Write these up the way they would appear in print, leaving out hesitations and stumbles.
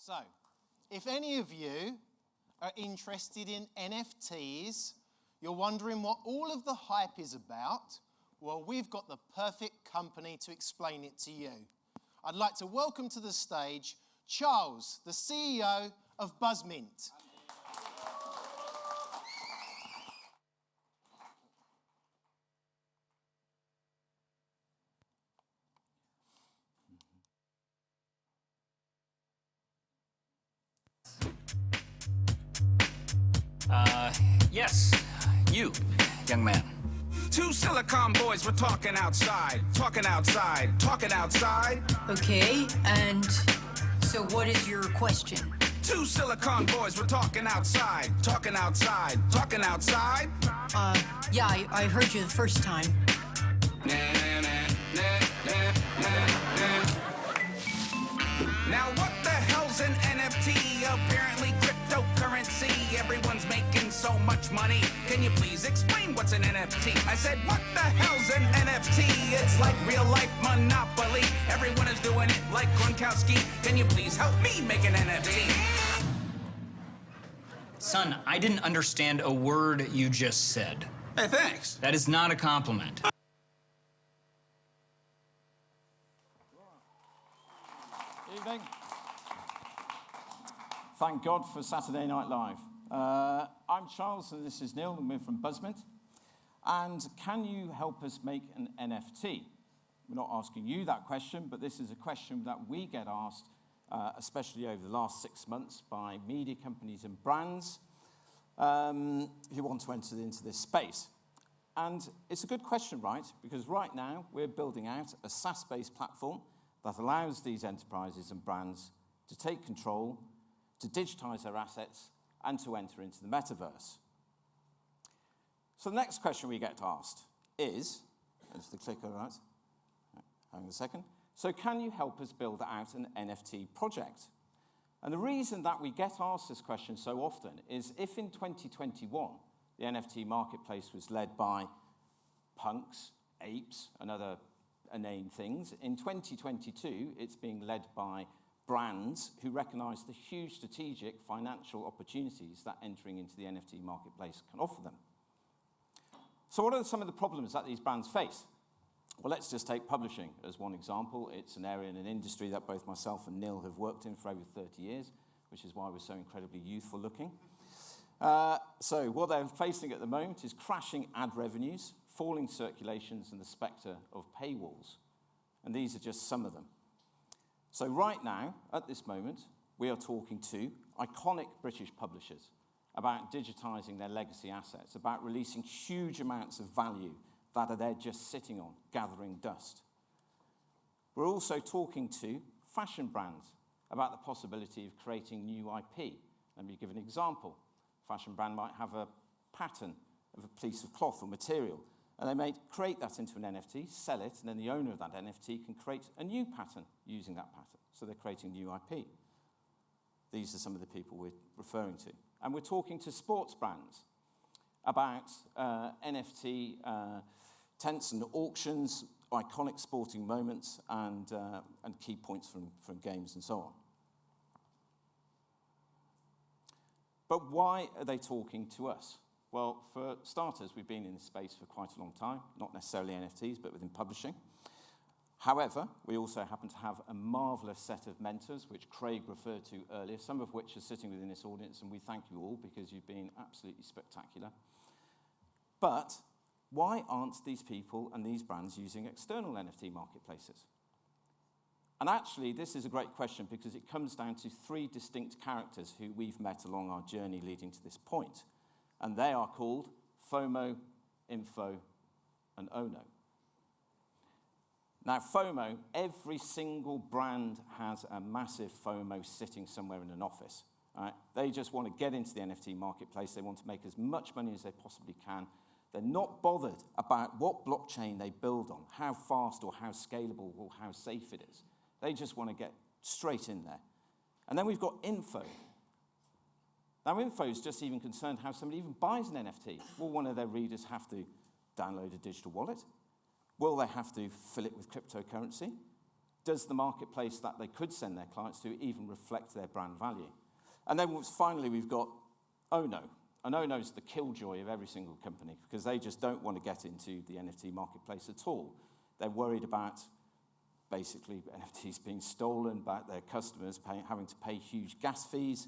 So, if any of you are interested in NFTs, you're wondering what all of the hype is about, well, we've got the perfect company to explain it to you. I'd like to welcome to the stage Charles, the CEO of Buzzmint. Yes, you, young man. Two silicon boys were talking outside. Okay, and so what is your question? Two silicon boys were talking outside. Yeah, I heard you the first time. Now what the hell's an NFT? Apparently cryptocurrency. Everyone's making so much money. Can you please explain what's an NFT? I said, what the hell's an NFT? It's like real life Monopoly. Everyone is doing it like Gronkowski. Can you please help me make an NFT? Son, I didn't understand a word you just said. Hey, thanks. That is not a compliment. Evening. Thank God for Saturday Night Live. I'm Charles and this is Neil and we're from Buzzmint. And can you help us make an NFT? We're not asking you that question, but this is a question that we get asked, especially over the last 6 months, by media companies and brands who want to enter into this space. And it's a good question, right? Because right now we're building out a SaaS-based platform that allows these enterprises and brands to take control, to digitize their assets, and to enter into the metaverse. So the next question we get asked is, is the clicker right? Hang on a second. So can you help us build out an NFT project? And the reason that we get asked this question so often is if in 2021, the NFT marketplace was led by punks, apes, and other inane things, in 2022, it's being led by brands who recognize the huge strategic financial opportunities that entering into the NFT marketplace can offer them. So what are some of the problems that these brands face? Well, let's just take publishing as one example. It's an area in an industry that both myself and Neil have worked in for over 30 years, which is why we're so incredibly youthful looking. So what they're facing at the moment is crashing ad revenues, falling circulations, and the spectre of paywalls. And these are just some of them. So right now, at this moment, we are talking to iconic British publishers about digitizing their legacy assets, about releasing huge amounts of value that are there just sitting on, gathering dust. We're also talking to fashion brands about the possibility of creating new IP. Let me give an example. A fashion brand might have a pattern of a piece of cloth or material, and they may create that into an NFT, sell it, and then the owner of that NFT can create a new pattern using that pattern. So they're creating new IP. These are some of the people we're referring to. And we're talking to sports brands about NFT tents and auctions, iconic sporting moments, and key points from games and so on. But why are they talking to us? Well, for starters, we've been in this space for quite a long time, not necessarily NFTs, but within publishing. However, we also happen to have a marvelous set of mentors, which Craig referred to earlier, some of which are sitting within this audience, and we thank you all because you've been absolutely spectacular. But why aren't these people and these brands using external NFT marketplaces? And actually, this is a great question because it comes down to 3 distinct characters who we've met along our journey leading to this point. And they are called FOMO, Info, and ONO. Now, FOMO, every single brand has a massive FOMO sitting somewhere in an office. Right? They just want to get into the NFT marketplace. They want to make as much money as they possibly can. They're not bothered about what blockchain they build on, how fast or how scalable or how safe it is. They just want to get straight in there. And then we've got Info. Now, Info is just even concerned how somebody even buys an NFT. Will one of their readers have to download a digital wallet? Will they have to fill it with cryptocurrency? does the marketplace that they could send their clients to even reflect their brand value? And then finally, we've got Ono. And Ono is the killjoy of every single company because they just don't want to get into the NFT marketplace at all. They're worried about basically NFTs being stolen, about their customers having to pay huge gas fees.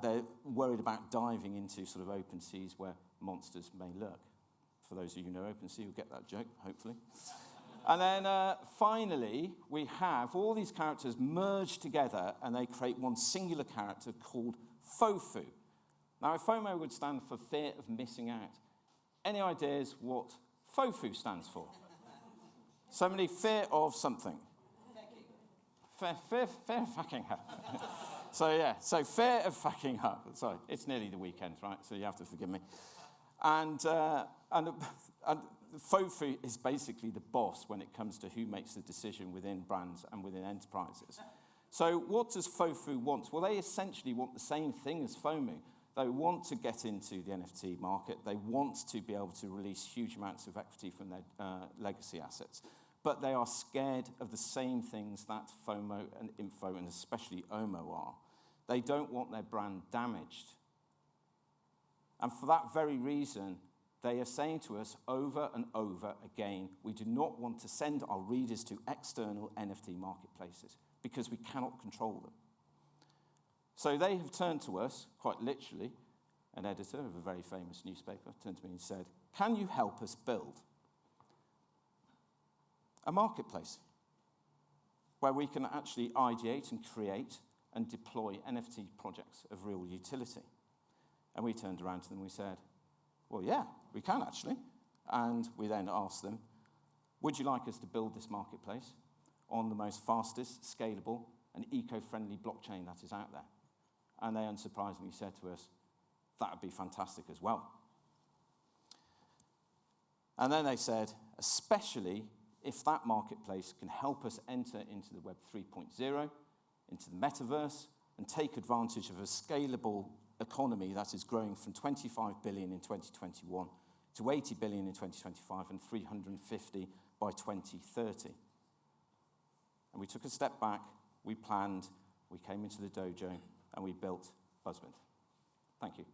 They're worried about diving into sort of open seas where monsters may lurk. For those of you who know OpenSea, you'll get that joke, hopefully. And then finally, we have all these characters merged together and they create one singular character called FOFU. Now, FOMO would stand for fear of missing out. Any ideas what FOFU stands for? Somebody, fear of something. Fear of fucking up. So fear of fucking up. Sorry, it's nearly the weekend, right? So you have to forgive me. And FOFU is basically the boss when it comes to who makes the decision within brands and within enterprises. So what does FOFU want? Well, they essentially want the same thing as FOMU. They want to get into the NFT market. They want to be able to release huge amounts of equity from their legacy assets. But they are scared of the same things that FOMO and Info and especially OMO are. They don't want their brand damaged. And for that very reason, they are saying to us over and over again, we do not want to send our readers to external NFT marketplaces because we cannot control them. So they have turned to us, quite literally, an editor of a very famous newspaper turned to me and said, can you help us build a marketplace where we can actually ideate and create and deploy NFT projects of real utility? And we turned around to them and we said, well, yeah, we can actually. And we then asked them, would you like us to build this marketplace on the most fastest, scalable, and eco-friendly blockchain that is out there? And they unsurprisingly said to us, that would be fantastic as well. And then they said, especially if that marketplace can help us enter into the Web 3.0, into the metaverse, and take advantage of a scalable economy that is growing from 25 billion in 2021 to 80 billion in 2025 and 350 by 2030. And we took a step back, we planned, we came into the dojo, and we built Buzzmint. Thank you.